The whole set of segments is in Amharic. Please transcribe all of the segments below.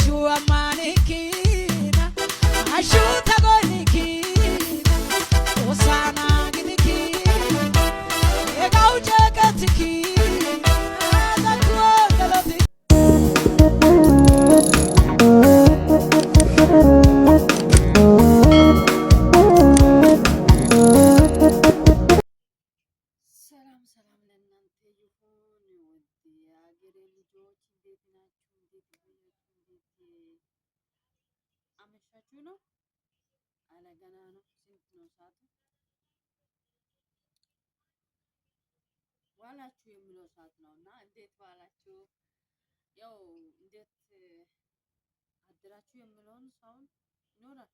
Ashua manikina, ashuta gonikina, osana ginikina, egauja katikina, azakua galati. ሰላም ሰላም ለእናንተ ይሁን ውድ የሀገሬ ልጆች፣ እንዴት ናችሁ? እንዴት ቆያችሁ? እንዴት አመሻችሁ ነው? አለ ገና ነው። ስንት ነው ሰዓቱ? ዋላችሁ የሚለው ሰዓት ነው እና እንዴት ዋላችሁ? ያው እንዴት አድራችሁ የሚለውን ሳውንድ ይኖራል።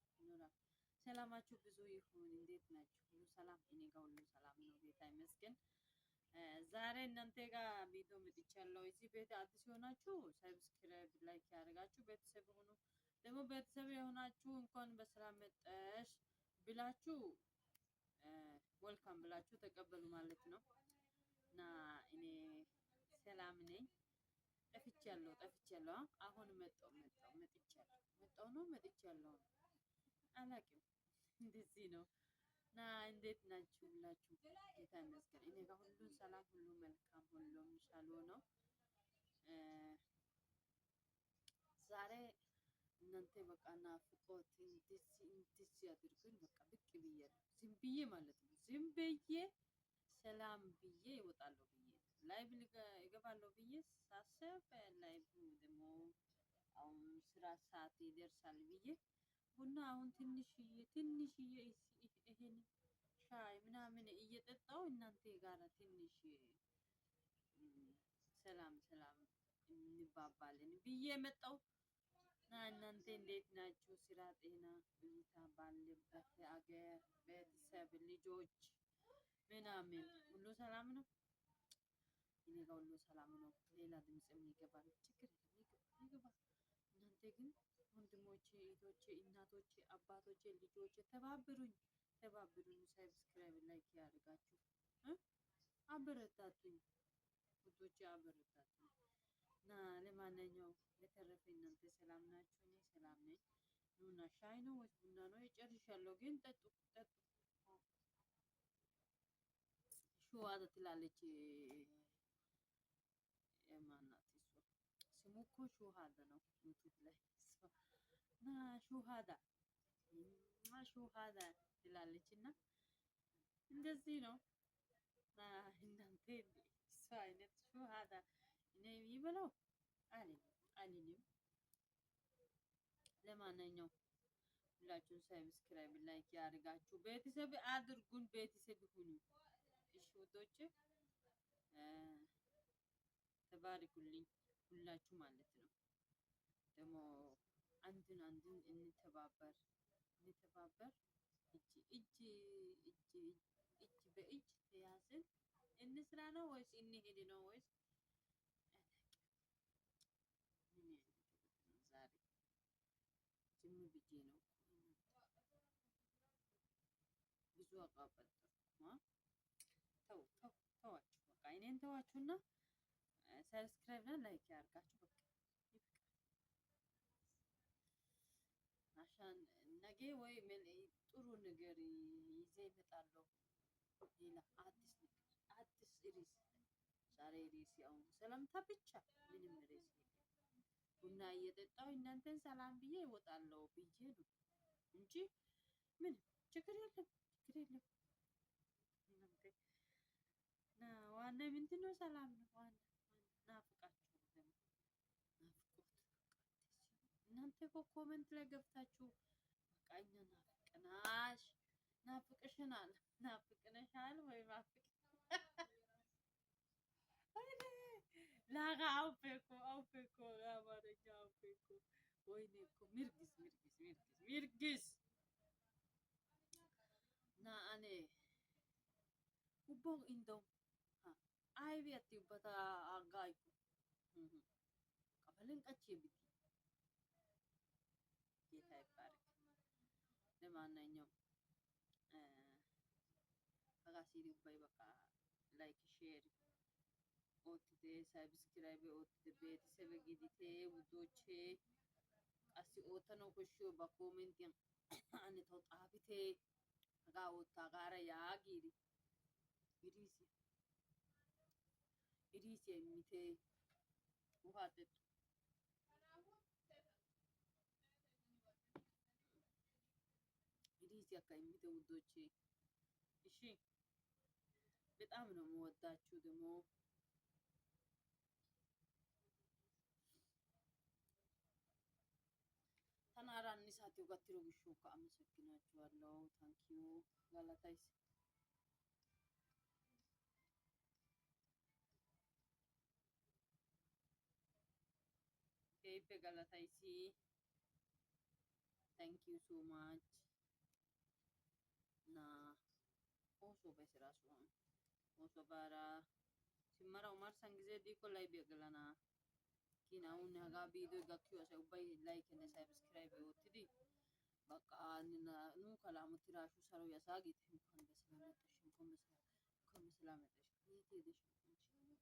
ሰላማችሁ ብዙ ይሁን። እንዴት ናችሁ? ሁሉ ሰላም? እኔ ጋር ሁሉ ሰላም ነው፣ ጌታ ይመስገን። ዛሬ እናንተ ጋር ቪዲዮ መጥቻለሁ። እዚህ ቤት አዲስ የሆናችሁ ሰብስክራይብ፣ ላይክ ያደርጋችሁ ቤተሰብ ሆኑ። ደግሞ ቤተሰብ የሆናችሁ እንኳን በሰላም መጣሽ ብላችሁ ዌልካም ብላችሁ ተቀበሉ ማለት ነው። እና እኔ ሰላም ነኝ። ጠፍቻለሁ። አሁን መጥቻለሁ አላውቅም። እንደዚህ ነው። እና እንዴት ናችሁ ሁላችሁ? ጌታ ይመስገን። እኔ ጋር ሁሉ ሰላም፣ ሁሉ መልካም፣ ሁሉም ሻሎም ነው። ዛሬ እናንተ በቃ ናፍቆት እንድትስ ያድርጉኝ። በቃ ብቅ ብዬ ዝም ብዬ ማለት ነው። ዝም ብዬ ሰላም ብዬ ይወጣለሁ ብዬ ላይቭ እገባለሁ ብዬ ሳስብ ላይቭ ደግሞ አሁን ስራ ሰዓት ይደርሳል ብዬ ቡና አሁን ትንሽዬ ይሄን ሻይ ምናምን እየጠጣው እናንተ ጋር ትንሽ ሰላም እንባባልን ብዬ መጣው። እና እናንተ እንዴት ናችሁ? ስራ፣ ጤና፣ ሁኔታ ባለበት አገር፣ ቤተሰብ፣ ልጆች ምናምን ሁሉ ሰላም ነው? እኔ ጋር ሁሉ ሰላም ነው። ሌላ ድምጽም ይገባል፣ ችግር ይገባ። እናንተ ግን ወንድሞቼ፣ እህቶቼ፣ እናቶቼ፣ አባቶቼ፣ ልጆቼ ተባብሩኝ። ሰብስክራይብ፣ ላይክ ያደርጋችሁ አበረታቱኝ ውዶቼ፣ አበረታቱኝ። እና ለማንኛውም በተረፈ እናንተ ሰላም ናችሁ? እኔ ሰላም ነኝ። ኑና ሻይ ነው ወይስ ቡና ነው? የጨርሻለሁ ግን ጠጡ። ሹሃዳ ትላለች የማናት እሷ? ስሙ እኮ ሹሃዳ ነው ዩቲዩብ ላይ እና ሹሃዳ ትላለች እና እንደዚህ ነው። እናንተ እሷ አይነት ሹሃዳ እኔ ይበለው አልልም። ለማንኛውም ሁላችሁም ሰብስክራይብ፣ ላይክ ያድርጋችሁ ቤተሰብ አድርጉን፣ ቤተሰብ ሁኑ። እሺ ውዶቼ፣ ተባረኩልኝ ሁላችሁ ማለት ነው። ደግሞ አንድን እንተባበር እጅ በእጅ ተያዝን እንስራ ነው ወይስ እንሄድ ነው ወይስ ዛሬ ዝም ብዬ ነው ብዙ አቃበጥኩ። ተዋችሁ በቃ እኔን ተዋችሁና ሰብስክራይብ እና ላይክ ያርጋችሁ። በቃ አሻን ነገ ወይ ጥሩ ነገር ይዤ እመጣለሁ። ሌላ አዲስ ርዕስ ዛሬ ርዕስ ያው ሰላምታ ብቻ ምንም ርዕስ ቡና እየጠጣሁ እናንተን ሰላም ብዬ እወጣለሁ ብዬ ነው እንጂ ምን ችግር የለም። እናንተ ዋና ምንድን ነው? ሰላም ነው ዋና። ናፍቃችሁ ደግሞ ናፍቆት እናንተ እኮ ኮሜንት ላይ ገብታችሁ በቃ እኛ ናፍቅነሻል ወይ ላጋ አውፌኮ አማርኛ አውፌኮ ወይኔ እኮ ሚርግስ እና እኔ ውቦ እንደው አይቤት ይበታ አጋይ ቀበልን ቀቼ ብት ጌታ ይባረክ። ለማንኛውም ከጋሲሪ ባይ በቃ ላይክ ሼር ኦትቴ ሰብስክራይብ ኦትቴ ቤተሰብ ጊዲቴ ውዶቼ si oottanau koshshiyooba koomentiyan ane tawu xaafite hagaa oottaagaara yaagidi iriisiya immite ውሃ ጠጡ iriisiyakka immite ውዶቼ እሺ በጣም ነው የምወዳችሁ ደግሞ tanaara anni saatiyo gattiro gishshawukka amasaginaችኋለሁ ታንኪዩ ጋላታይስ keehippe galataysi thank you so much na oosuwa bays raasuwan oosuwa baara simmara omarssan ጊዜ diikko laybiya gelana kin aሁን hagaa biidoy gakkiyo asay ubbay laykenne sabskribe oottidi በቃ nuukka laamottiraashu saro yasaagite እንኳን በሰላም መጣሽ እንኳን በሰላም መጣሽ የት ሄደሽ ነው አንቺ